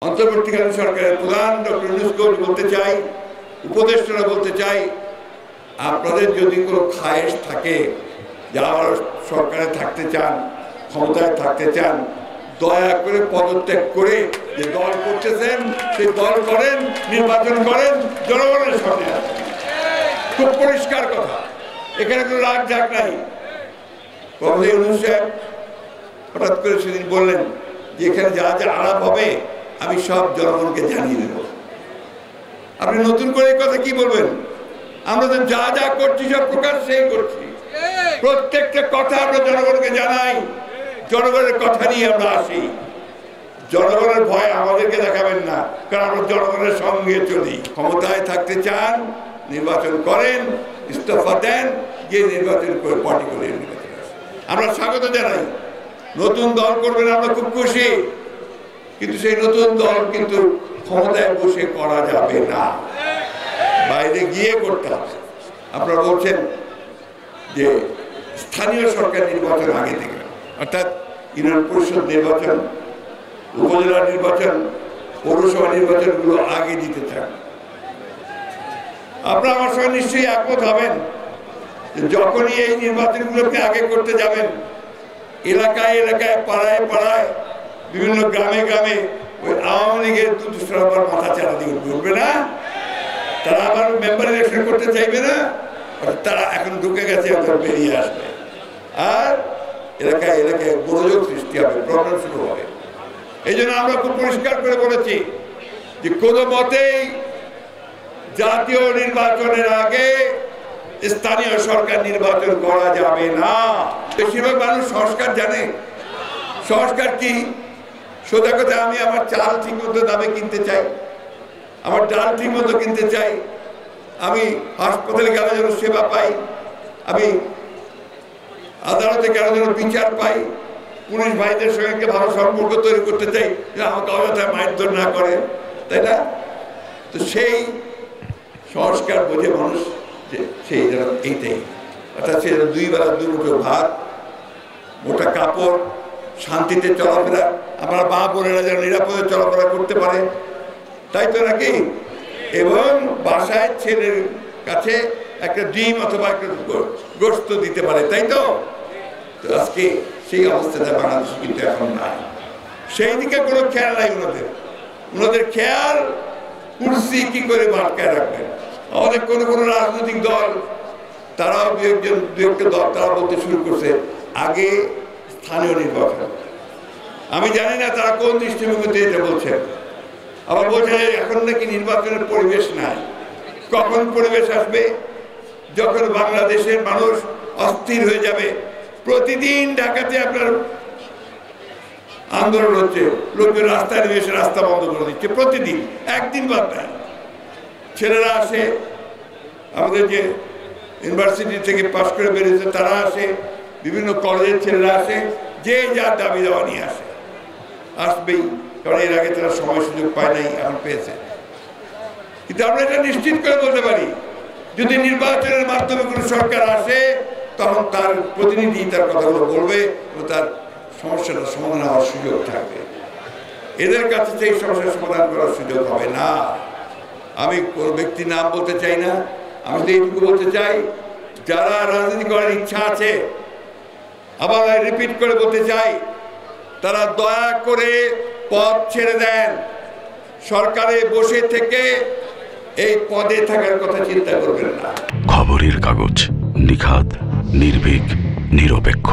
অন্তর্বর্তীকালীন সরকারের প্রধান ডক্টর ইউনূসকে বলতে চাই, উপদেষ্টারা বলতে চাই, আপনাদের যদি কোনো খায়েশ থাকে যারা সরকারে থাকতে চান, ক্ষমতায় থাকতে চান, দয়া করে পদত্যাগ করে যে দল করতেছেন সেই দল করেন, নির্বাচন করেন, জনগণের সামনে আসেন। খুব পরিষ্কার কথা, এখানে কোনো রাগ ঝাক নাই। হঠাৎ করে সেদিন বললেন যে এখানে যা যা আলাপ হবে আমি সব জনগণকে জানিয়ে দেব। আপনি নতুন করে এই কথা কি বলবেন? আমরা তো যা যা করছি সব প্রকাশ্যেই করছি, প্রত্যেকটা কথা আমরা জনগণকে জানাই, জনগণের কথা নিয়ে আমরা আসি। জনগণের ভয় আমাদেরকে দেখাবেন না, কারণ আমরা জনগণের সঙ্গে চলি। ক্ষমতায় থাকতে চান, নির্বাচন করেন, ইস্তফা দেন, গিয়ে নির্বাচন করে পার্টি করে নির্বাচন আসেন। আমরা স্বাগত জানাই। নতুন দল করবেন, আমরা খুব খুশি, কিন্তু সেই নতুন দল কিন্তু ক্ষমতায় বসে করা যাবে না, বাইরে গিয়ে করতে হবে। আপনারা বলছেন যে স্থানীয় সরকার নির্বাচন আগে থেকে, অর্থাৎ ইউনিয়ন পরিষদ নির্বাচন, উপজেলা নির্বাচন, পৌরসভা নির্বাচনগুলো আগে দিতে চান। আপনারা আমার সঙ্গে নিশ্চয়ই একমত হবেন যখনই এই নির্বাচনগুলোকে আগে করতে যাবেন, এলাকায় এলাকায়, পাড়ায় পাড়ায়, বিভিন্ন গ্রামে গ্রামে ওই আওয়ামী লীগের দুষ্টরা আবার মাথা চারা দিয়ে উঠবে না, তারা আবার মেম্বার ইলেকশন করতে চাইবে না, তারা এখন ঢুকে গেছে, এখন বেরিয়ে আসবে, আর এলাকায় এলাকায় গোলযোগ সৃষ্টি হবে, প্রবলেম শুরু হবে। এই জন্য আমরা খুব পরিষ্কার করে বলেছি যে কোনো মতেই জাতীয় নির্বাচনের আগে স্থানীয় সরকার নির্বাচন করা যাবে না। বেশিরভাগ মানুষ সংস্কার জানে। সংস্কার কি? সোজা কথা, আমি আমার চাল ঠিক মতো দামে কিনতে চাই, আমার ডাল ঠিক মতো কিনতে চাই, আমি হাসপাতালে গেলে যেন সেবা পাই, আমি আদালতে গেলে যেন বিচার পাই, পুলিশ ভাইদের সঙ্গে ভালো সম্পর্ক তৈরি করতে চাই, যে আমাকে অযথায় মারধর না করে, তাই না? তো সেই সংস্কার বোঝে মানুষ, যে সেই যেন এইটাই, অর্থাৎ সে যেন দুই বেলা দুমুঠো ভাত, মোটা কাপড়, শান্তিতে চলাফেরা, আমরা মা বোনেরা যেন নিরাপদে চলাফেরা করতে পারে, তাই তো নাকি? এবং বাসায় ছেলের কাছে একটা ডিম অথবা একটা গোস্ত দিতে পারে, তাই তো? আজকে সেই অবস্থাটা বাংলাদেশ কিন্তু এখন নাই। সেই দিকে কোনো খেয়াল নাই ওনাদের খেয়াল কুর্সি কি করে বাটকায় রাখবেন। আমাদের কোনো কোনো রাজনৈতিক দল, তারাও দু একটা দল তারা বলতে শুরু করছে আগে স্থানীয় নির্বাচন। আমি জানি না তারা কোন দৃষ্টিভঙ্গিতে এটা বলছেন। আবার বলছে এখন নাকি নির্বাচনের পরিবেশ নাই। কখন পরিবেশ আসবে? যখন বাংলাদেশের মানুষ অস্থির হয়ে যাবে। প্রতিদিন ঢাকাতে আপনার আন্দোলন হচ্ছে, লোকজন রাস্তায় নেমে এসে রাস্তা বন্ধ করে দিচ্ছে প্রতিদিন, একদিন বাদ নাই। ছেলেরা আসে, আমাদের যে ইউনিভার্সিটি থেকে পাশ করে বেরিয়েছে তারা আসে, বিভিন্ন কলেজের ছেলেরা আসে, যে যার দাবি দেওয়া নিয়ে আসে, আসবেই, কারণ এর আগে তারা সময় সুযোগ পায় নাই, এখন পেয়েছে। কিন্তু আমরা এটা নিশ্চিত করে বলতে পারি, যদি নির্বাচনের মাধ্যমে কোনো সরকার আসে তখন তার প্রতিনিধি তার কথাগুলো বলবে এবং তার সমস্যাটা সমাধান হওয়ার সুযোগ থাকবে। এদের কাছে সেই সমস্যার সমাধান করার সুযোগ হবে না। আমি কোনো ব্যক্তির নাম বলতে চাই না, আমি তো এইটুকু বলতে চাই, যারা রাজনীতি করার ইচ্ছা আছে, আবার রিপিট করে বলতে চাই, তারা দয়া করে পদ ছেড়ে দেন। সরকারে বসে থেকে এই পদে থাকার কথা চিন্তা করবেন না। খবরের কাগজ, নিখাত, নির্ভীক, নিরপেক্ষ।